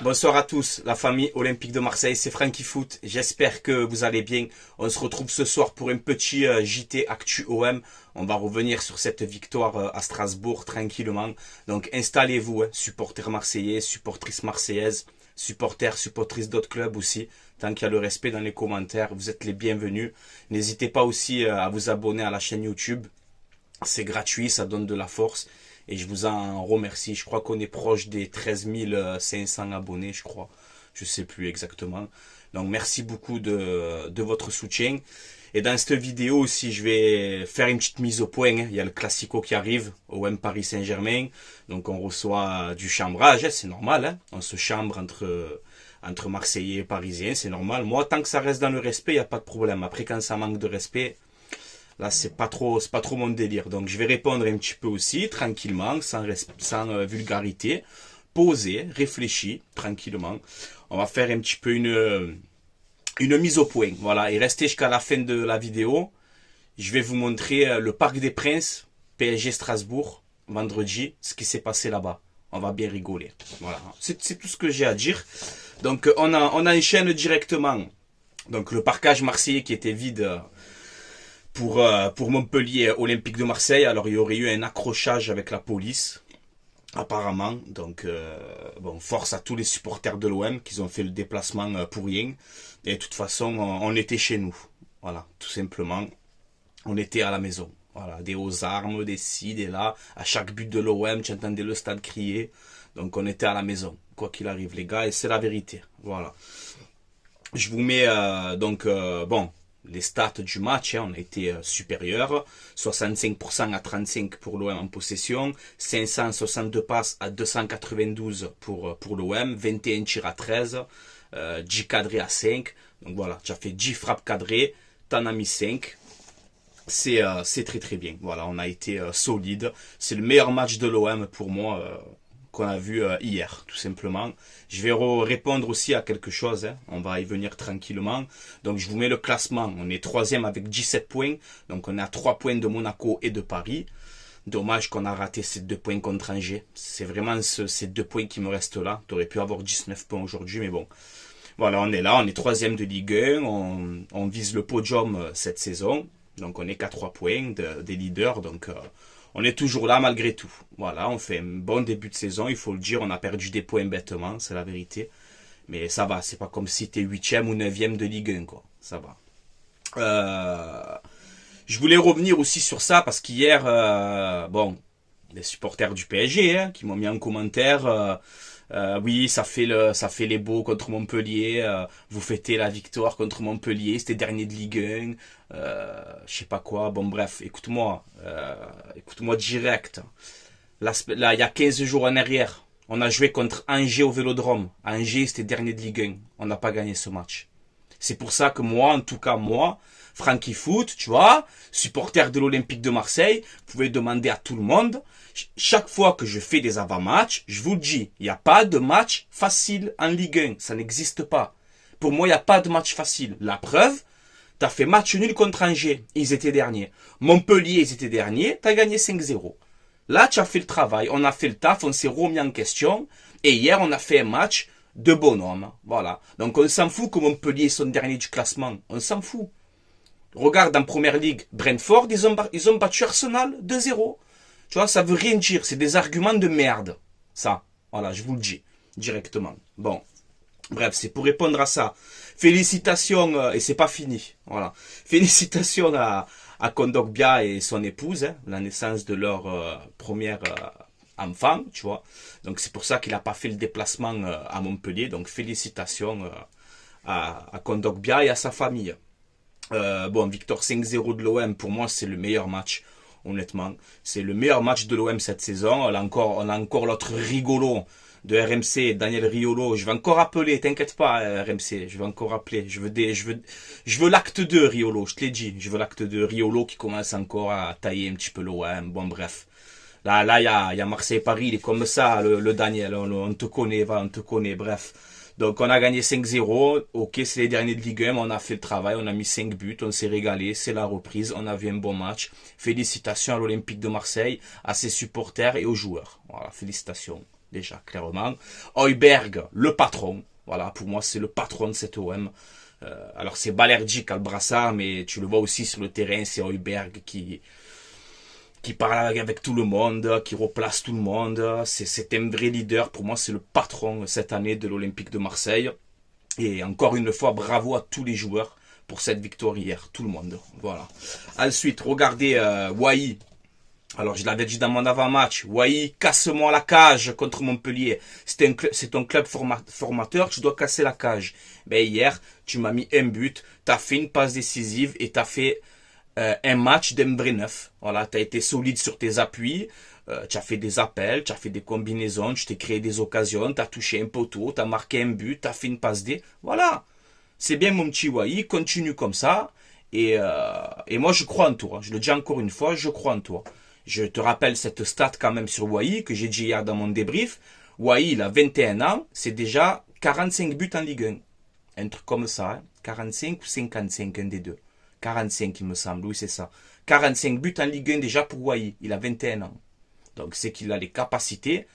Bonsoir à tous, la famille Olympique de Marseille, c'est Francky Foot. J'espère que vous allez bien. On se retrouve ce soir pour un petit JT Actu OM. On va revenir sur cette victoire à Strasbourg tranquillement. Donc installez-vous, supporters marseillais, supportrices marseillaises, supportrices d'autres clubs aussi. Tant qu'il y a le respect dans les commentaires, vous êtes les bienvenus. N'hésitez pas aussi à vous abonner à la chaîne YouTube. C'est gratuit, ça donne de la force. Et je vous en remercie. Je crois qu'on est proche des 13 500 abonnés, je crois. Je sais plus exactement. Donc merci beaucoup de votre soutien. Et dans cette vidéo aussi, je vais faire une petite mise au point. Il y a le Classico qui arrive, OM Paris Saint-Germain. Donc on reçoit du chambrage, c'est normal. Hein, on se chambre entre Marseillais et Parisiens, c'est normal. Moi, tant que ça reste dans le respect, il n'y a pas de problème. Après, quand ça manque de respect... Là, c'est pas trop mon délire. Donc, je vais répondre un petit peu aussi, tranquillement, sans vulgarité, posé, réfléchi, tranquillement. On va faire un petit peu une mise au point. Voilà, et restez jusqu'à la fin de la vidéo. Je vais vous montrer le Parc des Princes, PSG Strasbourg, vendredi, ce qui s'est passé là-bas. On va bien rigoler. Voilà, c'est tout ce que j'ai à dire. Donc, on enchaîne directement. Donc, le parcage marseillais qui était vide... Pour Montpellier Olympique de Marseille. Alors il y aurait eu un accrochage avec la police apparemment, donc bon, force à tous les supporters de l'OM qui ont fait le déplacement pour rien, et de toute façon on était chez nous, voilà, tout simplement, on était à la maison, voilà, des aux armes, des ci, des là, à chaque but de l'OM tu entendais le stade crier, donc on était à la maison, quoi qu'il arrive les gars, et c'est la vérité, voilà. Je vous mets bon, les stats du match, hein, on a été supérieur, 65% à 35 pour l'OM en possession, 562 passes à 292 pour l'OM, 21 tirs à 13, 10 cadrés à 5, donc voilà, tu as fait 10 frappes cadrées, t'en as mis 5, c'est très très bien, voilà, on a été solide, c'est le meilleur match de l'OM pour moi, qu'on a vu hier, tout simplement. Je vais répondre aussi à quelque chose, hein. On va y venir tranquillement. Donc je vous mets le classement, on est 3e avec 17 points, donc on est à 3 points de Monaco et de Paris. Dommage qu'on a raté ces 2 points contre Angers, c'est vraiment ces 2 points qui me restent là, tu aurais pu avoir 19 points aujourd'hui, mais bon. Voilà, on est là, on est 3e de Ligue 1, on vise le podium cette saison, donc on est qu'à 3 points des leaders, donc... on est toujours là malgré tout. Voilà, on fait un bon début de saison, il faut le dire. On a perdu des points bêtement, c'est la vérité. Mais ça va, c'est pas comme si t'es 8e ou 9e de Ligue 1, quoi. Ça va. Je voulais revenir aussi sur ça parce qu'hier, bon, les supporters du PSG hein, qui m'ont mis en commentaire... oui, ça fait les beaux contre Montpellier. Vous fêtez la victoire contre Montpellier. C'était dernier de Ligue 1. Je sais pas quoi. Bon, bref, écoute-moi. Écoute-moi direct. Là, il y a 15 jours en arrière, on a joué contre Angers au Vélodrome. Angers, c'était dernier de Ligue 1. On n'a pas gagné ce match. C'est pour ça que moi, en tout cas, moi, Francky Foot, tu vois, supporter de l'Olympique de Marseille, vous pouvez demander à tout le monde. Chaque fois que je fais des avant-matchs, je vous le dis, il n'y a pas de match facile en Ligue 1. Ça n'existe pas. Pour moi, il n'y a pas de match facile. La preuve, tu as fait match nul contre Angers. Ils étaient derniers. Montpellier, ils étaient derniers. Tu as gagné 5-0. Là, tu as fait le travail. On a fait le taf. On s'est remis en question. Et hier, on a fait un match de bonhomme. Voilà. Donc, on s'en fout que Montpellier sont derniers du classement. On s'en fout. Regarde en Première Ligue, Brentford, ils ont battu Arsenal 2-0. Tu vois, ça veut rien dire. C'est des arguments de merde. Ça. Voilà, je vous le dis. Directement. Bon. Bref, c'est pour répondre à ça. Félicitations, et c'est pas fini. Voilà. Félicitations à Kondogbia et son épouse, hein, la naissance de leur première enfant, tu vois. Donc c'est pour ça qu'il n'a pas fait le déplacement à Montpellier. Donc félicitations à Kondogbia et à sa famille. Bon, victoire 5-0 de l'OM, pour moi, c'est le meilleur match. Honnêtement, c'est le meilleur match de l'OM cette saison. On a encore l'autre rigolo de RMC, Daniel Riolo. Je vais encore appeler, t'inquiète pas, RMC, je vais encore appeler. Je veux l'acte 2, Riolo, je te l'ai dit. Je veux l'acte 2, Riolo qui commence encore à tailler un petit peu l'OM. Bon, bref. Là, il y a Marseille-Paris, il est comme ça, le Daniel. On te connaît, on te connaît, bref. Donc on a gagné 5-0, ok c'est les derniers de Ligue 1, mais on a fait le travail, on a mis 5 buts, on s'est régalé, c'est la reprise, on a vu un bon match. Félicitations à l'Olympique de Marseille, à ses supporters et aux joueurs. Voilà, félicitations. déjà, clairement. Højbjerg, le patron. Voilà, pour moi, c'est le patron de cette OM. Alors, c'est Balerdi qui a le brassard, mais tu le vois aussi sur le terrain, c'est Højbjerg qui parle avec tout le monde, qui replace tout le monde. C'est un vrai leader. Pour moi, c'est le patron cette année de l'Olympique de Marseille. Et encore une fois, bravo à tous les joueurs pour cette victoire hier. Tout le monde. Voilà. Ensuite, regardez Wai. Alors, je l'avais dit dans mon avant-match. Wai, casse-moi la cage contre Montpellier. C'est ton club formateur, tu dois casser la cage. Ben, hier, tu m'as mis un but, tu as fait une passe décisive et tu as fait un match d'un vrai neuf. Voilà, tu as été solide sur tes appuis, tu as fait des appels, tu as fait des combinaisons, tu t'es créé des occasions, tu as touché un poteau, tu as marqué un but, tu as fait une passe D. Voilà, c'est bien mon petit Wai, continue comme ça. Et moi, je crois en toi. Je le dis encore une fois, je crois en toi. Je te rappelle cette stat quand même sur Wai, que j'ai dit hier dans mon débrief. Wai, il a 21 ans, c'est déjà 45 buts en Ligue 1. Un truc comme ça, hein. 45 ou 55, un des deux. 45, il me semble, oui, c'est ça. 45 buts en Ligue 1 déjà pour Wai. Il a 21 ans. Donc, c'est qu'il a les capacités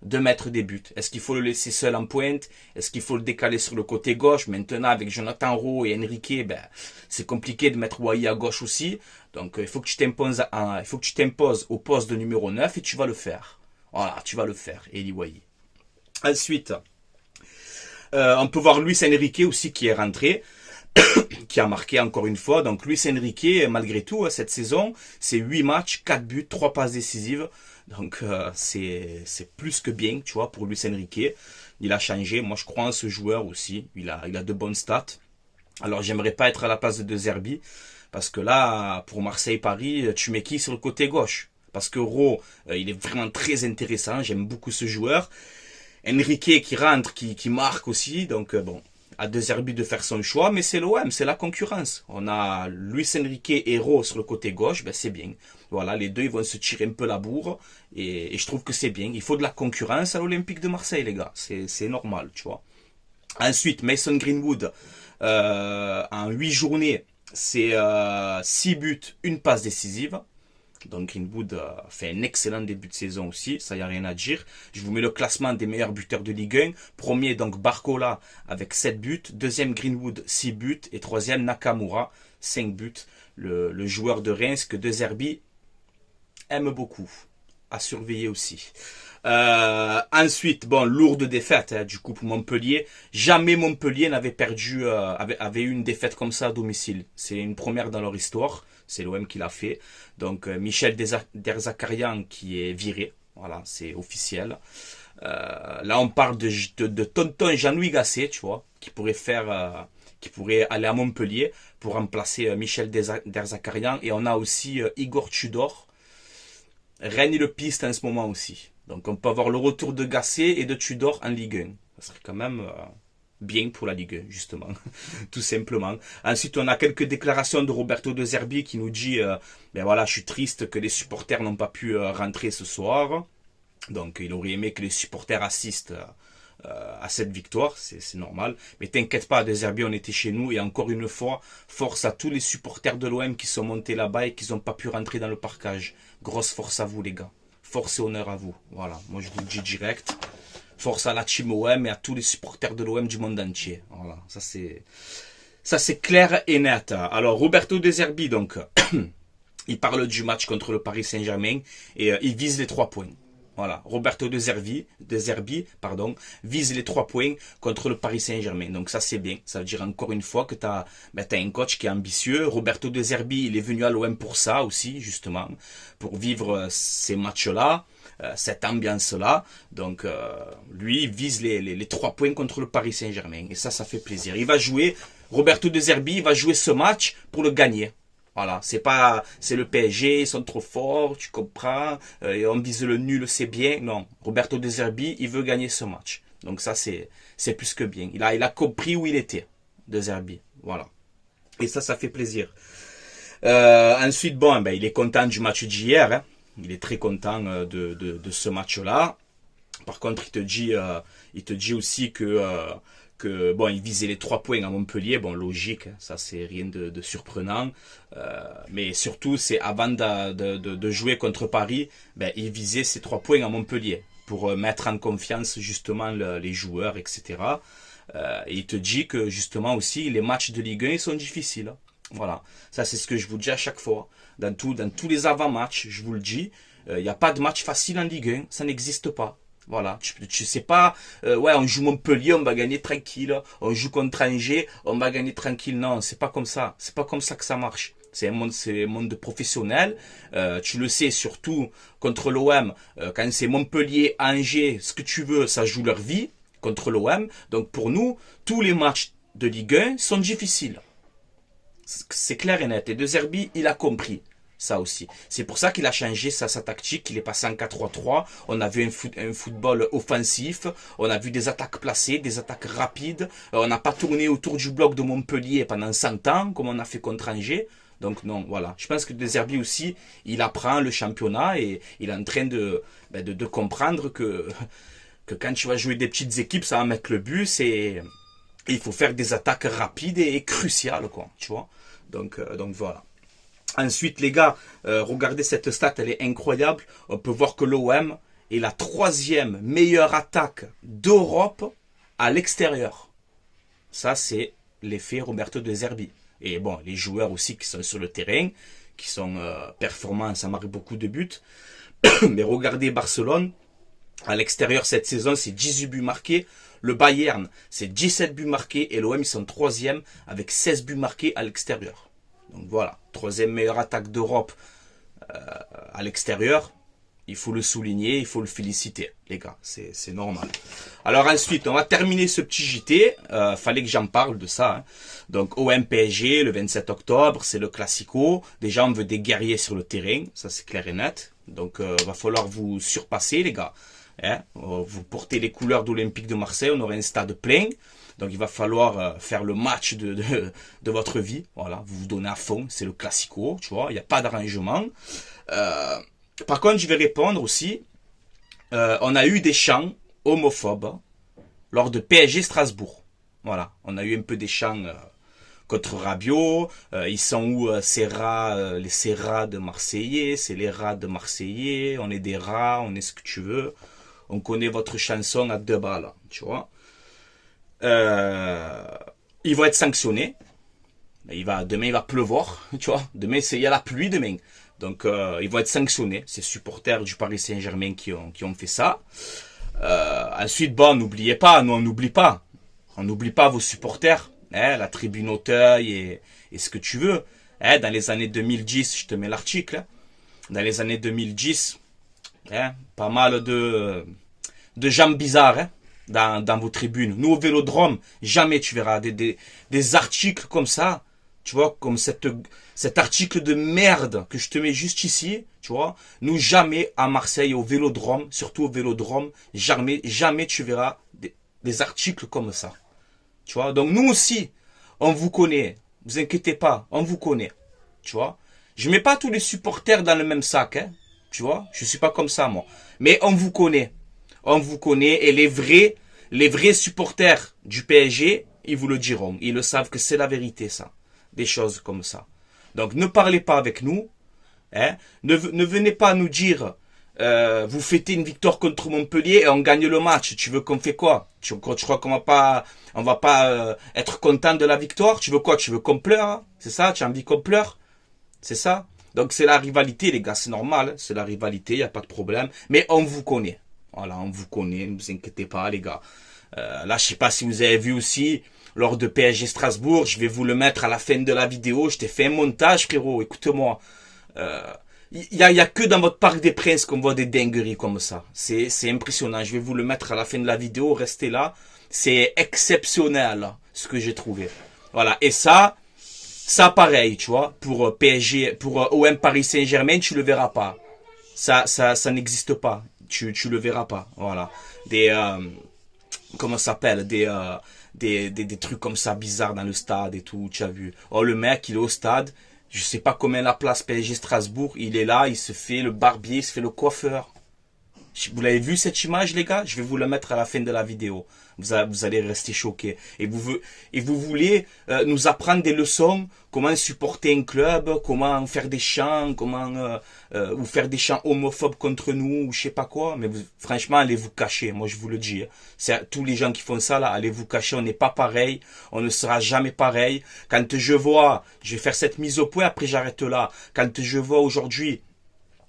de mettre des buts. Est-ce qu'il faut le laisser seul en pointe? Est-ce qu'il faut le décaler sur le côté gauche? Maintenant, avec Jonathan Rowe et Enrique, ben, c'est compliqué de mettre Wai à gauche aussi. Donc, il faut que tu t'imposes au poste de numéro 9 et tu vas le faire. Voilà, tu vas le faire, Eli Wai. Ensuite, on peut voir Luis Enrique aussi qui est rentré. Qui a marqué encore une fois. Donc Luis Enrique, malgré tout, cette saison, c'est 8 matchs, 4 buts, 3 passes décisives. Donc c'est plus que bien, tu vois, pour Luis Enrique. Il a changé. Moi, je crois en ce joueur aussi. Il a de bonnes stats. Alors, j'aimerais pas être à la place de De Zerbi. Parce que là, pour Marseille-Paris, tu mets qui sur le côté gauche? Parce que Rowe, il est vraiment très intéressant. J'aime beaucoup ce joueur. Enrique qui rentre, qui marque aussi. Donc, bon, à De Zerbi de faire son choix, mais c'est l'OM, c'est la concurrence. On a Luis Enrique et Rowe sur le côté gauche, ben c'est bien. Voilà, les deux, ils vont se tirer un peu la bourre, et je trouve que c'est bien. Il faut de la concurrence à l'Olympique de Marseille, les gars. C'est normal, tu vois. Ensuite, Mason Greenwood, en 8 journées, c'est 6 buts, une passe décisive. Donc Greenwood fait un excellent début de saison aussi, ça y a rien à dire. Je vous mets le classement des meilleurs buteurs de Ligue 1. Premier donc Barcola avec 7 buts, deuxième Greenwood 6 buts et troisième Nakamura 5 buts. Le joueur de Reims que De Zerbi aime beaucoup, à surveiller aussi. Ensuite, bon, lourde défaite du coup pour Montpellier. Jamais Montpellier n'avait perdu, avait eu une défaite comme ça à domicile. C'est une première dans leur histoire. C'est l'OM qui l'a fait. Donc Michel Derzakarian qui est viré. Voilà, c'est officiel. Là, on parle de tonton Jean-Louis Gasset, tu vois, qui pourrait aller à Montpellier pour remplacer Michel Derzakarian. Et on a aussi Igor Tudor. Rennes le piste en ce moment aussi. Donc on peut avoir le retour de Gasset et de Tudor en Ligue 1. Ça serait quand même bien pour la Ligue 1, justement. Tout simplement. Ensuite, on a quelques déclarations de Roberto De Zerbi qui nous dit ben voilà, je suis triste que les supporters n'ont pas pu rentrer ce soir. Donc il aurait aimé que les supporters assistent à cette victoire, c'est normal. Mais t'inquiète pas, De Zerbi, on était chez nous et encore une fois, force à tous les supporters de l'OM qui sont montés là-bas et qui n'ont pas pu rentrer dans le parcage. Grosse force à vous, les gars. Force et honneur à vous. Voilà, moi je vous le dis direct. Force à la team OM et à tous les supporters de l'OM du monde entier. Voilà, ça c'est clair et net. Alors Roberto De Zerbi, donc, il parle du match contre le Paris Saint-Germain et il vise les 3 points. Voilà, Roberto De Zerbi, vise les 3 points contre le Paris Saint-Germain. Donc ça c'est bien. Ça veut dire encore une fois que t'as un coach qui est ambitieux. Roberto De Zerbi, il est venu à l'OM pour ça aussi, justement, pour vivre ces matchs-là, cette ambiance-là. Donc lui, il vise les 3 points contre le Paris Saint-Germain. Et ça fait plaisir. Roberto De Zerbi, il va jouer ce match pour le gagner. Voilà, c'est le PSG, ils sont trop forts, tu comprends, et on vise le nul, c'est bien. Non, Roberto De Zerbi, il veut gagner ce match. Donc ça, c'est plus que bien. Il a compris où il était, De Zerbi. Voilà. Et ça fait plaisir. Ensuite, bon, ben, il est content du match d'hier. Hein. Il est très content de ce match-là. Par contre, il te dit aussi que bon, il visait les 3 points à Montpellier, bon, logique, ça c'est rien de surprenant, mais surtout c'est avant de jouer contre Paris, ben, il visait ces 3 points à Montpellier. pour mettre en confiance justement les joueurs, etc. Et il te dit que justement aussi les matchs de Ligue 1 ils sont difficiles. Voilà, ça c'est ce que je vous dis à chaque fois. Dans tous les avant-matchs, je vous le dis, il n'y a pas de match facile en Ligue 1, ça n'existe pas. Voilà, tu sais pas, ouais, on joue Montpellier, on va gagner tranquille. On joue contre Angers, on va gagner tranquille. Non, c'est pas comme ça. C'est pas comme ça que ça marche. C'est un monde de professionnels. Tu le sais, surtout contre l'OM, quand c'est Montpellier, Angers, ce que tu veux, ça joue leur vie contre l'OM. Donc pour nous, tous les matchs de Ligue 1 sont difficiles. C'est clair et net. Et De Zerbi, il a compris ça aussi. C'est pour ça qu'il a changé sa tactique. Il est passé en 4-3-3. On a vu un football offensif. On a vu des attaques placées, des attaques rapides. On n'a pas tourné autour du bloc de Montpellier pendant 100 ans, comme on a fait contre Angers. Donc non, voilà. Je pense que De Zerbi aussi, il apprend le championnat et il est en train de comprendre que quand tu vas jouer des petites équipes, ça va mettre le but. Il faut faire des attaques rapides et cruciales, quoi. Tu vois. Donc voilà. Ensuite, les gars, regardez cette stat, elle est incroyable. On peut voir que l'OM est la 3e meilleure attaque d'Europe à l'extérieur. Ça, c'est l'effet Roberto De Zerbi. Et bon, les joueurs aussi qui sont sur le terrain, qui sont performants, ça marque beaucoup de buts. Mais regardez Barcelone, à l'extérieur cette saison, c'est 18 buts marqués. Le Bayern, c'est 17 buts marqués. Et l'OM, ils sont 3e avec 16 buts marqués à l'extérieur. Donc voilà, 3e meilleure attaque d'Europe à l'extérieur. Il faut le souligner, il faut le féliciter, les gars. C'est normal. Alors ensuite, on va terminer ce petit JT. Fallait que j'en parle de ça. Hein. Donc OM PSG, le 27 octobre, c'est le Classico. Déjà, on veut des guerriers sur le terrain. Ça, c'est clair et net. Donc, va falloir vous surpasser, les gars. Hein. Vous portez les couleurs d'Olympique de Marseille. On aura un stade plein. Donc il va falloir faire le match de votre vie. Voilà, vous vous donnez à fond, c'est le classico, tu vois, il n'y a pas d'arrangement. Par contre, je vais répondre aussi. On a eu des chants homophobes lors de PSG Strasbourg. Voilà, on a eu un peu des chants contre Rabiot. Ils sont où ces rats, ces rats de Marseillais, c'est les rats de Marseillais, on est des rats, on est ce que tu veux. On connaît votre chanson à 2 balles, tu vois. Ils vont être sanctionnés. Demain il va pleuvoir, tu vois. Demain il y a la pluie demain. Donc ils vont être sanctionnés. Ces supporters du Paris Saint-Germain qui ont fait ça. Ensuite, bon, n'oubliez pas, nous on n'oublie pas. On n'oublie pas vos supporters. Hein, la tribune Auteuil et ce que tu veux. Hein, dans les années 2010, je te mets l'article. Hein, dans les années 2010, hein, pas mal de gens bizarres. Hein, dans vos tribunes. Nous, au Vélodrome, jamais tu verras des articles comme ça, tu vois, comme cet article de merde que je te mets juste ici, tu vois. Nous, jamais à Marseille, au Vélodrome, surtout au Vélodrome, jamais tu verras des articles comme ça. Tu vois, donc nous aussi, on vous connaît. Vous inquiétez pas, on vous connaît. Tu vois, je mets pas tous les supporters dans le même sac, hein. Tu vois, je suis pas comme ça, moi. Mais on vous connaît. On vous connaît et les vrais supporters du PSG, ils vous le diront. Ils le savent que c'est la vérité, ça. Des choses comme ça. Donc, ne parlez pas avec nous. Hein. Ne venez pas nous dire, vous fêtez une victoire contre Montpellier et on gagne le match. Tu veux qu'on fait quoi? Tu crois qu'on va pas être content de la victoire? Tu veux quoi? Tu veux qu'on pleure? Hein. C'est ça? Tu as envie qu'on pleure? C'est ça? Donc, c'est la rivalité, les gars. C'est normal. Hein. C'est la rivalité. Il n'y a pas de problème. Mais on vous connaît. Voilà, on vous connaît, ne vous inquiétez pas, les gars. Là, je sais pas si vous avez vu aussi, lors de PSG Strasbourg, je vais vous le mettre à la fin de la vidéo. Je t'ai fait un montage, frérot, écoute-moi. Il y a que dans votre Parc des Princes qu'on voit des dingueries comme ça. C'est impressionnant. Je vais vous le mettre à la fin de la vidéo. Restez là. C'est exceptionnel, ce que j'ai trouvé. Voilà, et ça pareil, tu vois, pour PSG, pour OM Paris Saint-Germain, tu le verras pas. Ça n'existe pas. Tu le verras pas, voilà. Comment ça s'appelle, des trucs comme ça bizarres dans le stade et tout, tu as vu. Oh, le mec, il est au stade, je sais pas combien la place PSG Strasbourg, il est là, il se fait le barbier, il se fait le coiffeur. Vous l'avez vu cette image, les gars? Je vais vous la mettre à la fin de la vidéo. Vous allez rester choqués. Et vous voulez nous apprendre des leçons, comment supporter un club, comment faire des chants, comment ou faire des chants homophobes contre nous, ou je sais pas quoi. Mais franchement, allez vous cacher. Moi, je vous le dis. C'est tous les gens qui font ça là, allez vous cacher. On n'est pas pareil. On ne sera jamais pareil. Quand je vois, je vais faire cette mise au point. Après, j'arrête là. Quand je vois aujourd'hui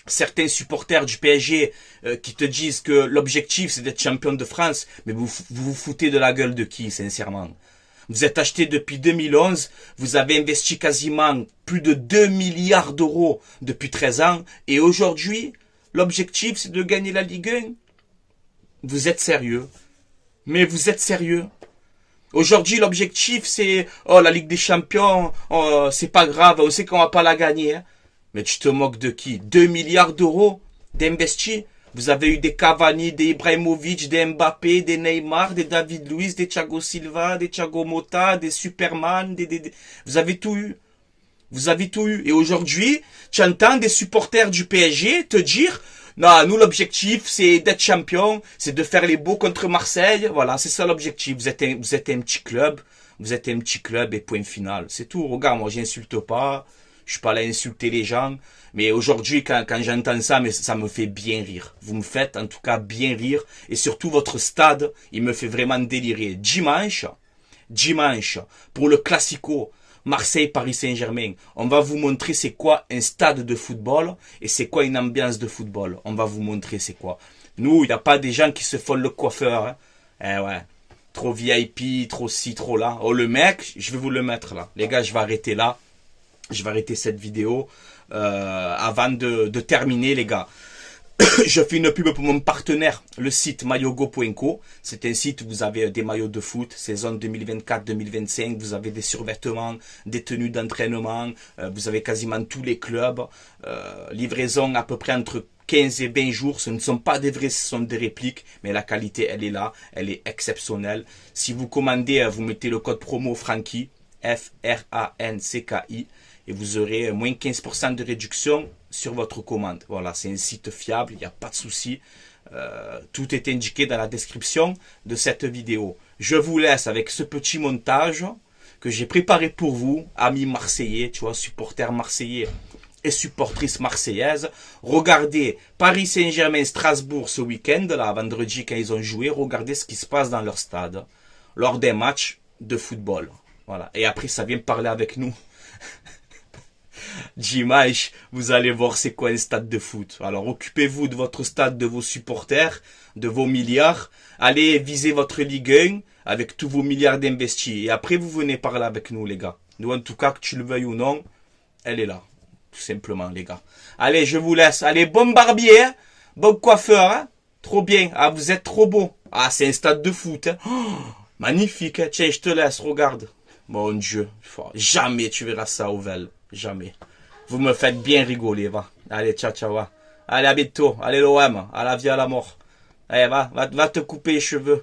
certains supporters du PSG qui te disent que l'objectif c'est d'être champion de France, mais vous foutez de la gueule de qui, sincèrement? Vous êtes acheté depuis 2011, vous avez investi quasiment plus de 2 milliards d'euros depuis 13 ans, et aujourd'hui, l'objectif c'est de gagner la Ligue 1. Vous êtes sérieux? Mais vous êtes sérieux? Aujourd'hui, l'objectif c'est, oh, la Ligue des Champions, oh, c'est pas grave, on sait qu'on va pas la gagner, hein. Mais tu te moques de qui? 2 milliards d'euros d'investis. Vous avez eu des Cavani, des Ibrahimovic, des Mbappé, des Neymar, des David Luiz, des Thiago Silva, des Thiago Motta, des Superman, vous avez tout eu. Vous avez tout eu. Et aujourd'hui, tu entends des supporters du PSG te dire, non, nous l'objectif c'est d'être champion, c'est de faire les beaux contre Marseille. Voilà, c'est ça l'objectif. Vous êtes un petit club. Vous êtes un petit club et point final. C'est tout. Regarde, moi j'insulte pas. Je suis pas là à insulter les gens, mais aujourd'hui, quand j'entends ça, mais ça me fait bien rire. Vous me faites en tout cas bien rire, et surtout votre stade, il me fait vraiment délirer. Dimanche, pour le Classico, Marseille-Paris Saint-Germain, on va vous montrer c'est quoi un stade de football, et c'est quoi une ambiance de football. On va vous montrer c'est quoi. Nous, il n'y a pas des gens qui se font le coiffeur, hein. Eh ouais. Trop VIP, trop ci, trop là. Oh, le mec, je vais vous le mettre là. Les gars, je vais arrêter là. Je vais arrêter cette vidéo avant de terminer, les gars. Je fais une pub pour mon partenaire, le site maillogo.co. C'est un site où vous avez des maillots de foot, saison 2024-2025. Vous avez des survêtements, des tenues d'entraînement. Vous avez quasiment tous les clubs. Livraison à peu près entre 15 et 20 jours. Ce ne sont pas des vrais, ce sont des répliques. Mais la qualité, elle est là. Elle est exceptionnelle. Si vous commandez, vous mettez le code promo Francky. F-R-A-N-C-K-I. Et vous aurez moins 15% de réduction sur votre commande. Voilà, c'est un site fiable, il n'y a pas de souci. Tout est indiqué dans la description de cette vidéo. Je vous laisse avec ce petit montage que j'ai préparé pour vous, amis marseillais, tu vois, supporters marseillais et supportrices marseillaises. Regardez Paris Saint-Germain Strasbourg ce week-end, là, vendredi quand ils ont joué. Regardez ce qui se passe dans leur stade lors d'un match de football. Voilà. Et après, ça vient parler avec nous. Dimanche, vous allez voir c'est quoi un stade de foot. Alors occupez-vous de votre stade, de vos supporters, de vos milliards. Allez viser votre Ligue 1 avec tous vos milliards d'investis. Et après vous venez parler avec nous les gars. Nous en tout cas, que tu le veuilles ou non, elle est là. Tout simplement les gars. Allez, je vous laisse. Allez, bon barbier, hein, bon coiffeur. Hein. Trop bien. Ah, vous êtes trop beau. Ah, c'est un stade de foot. Hein. Oh, magnifique. Hein. Tiens, je te laisse, regarde. Mon Dieu. Jamais tu verras ça au Vel. Jamais. Vous me faites bien rigoler, va. Allez, ciao, ciao, va. Allez, à bientôt. Allez, l'OM. À la vie, à la mort. Allez, va te couper les cheveux.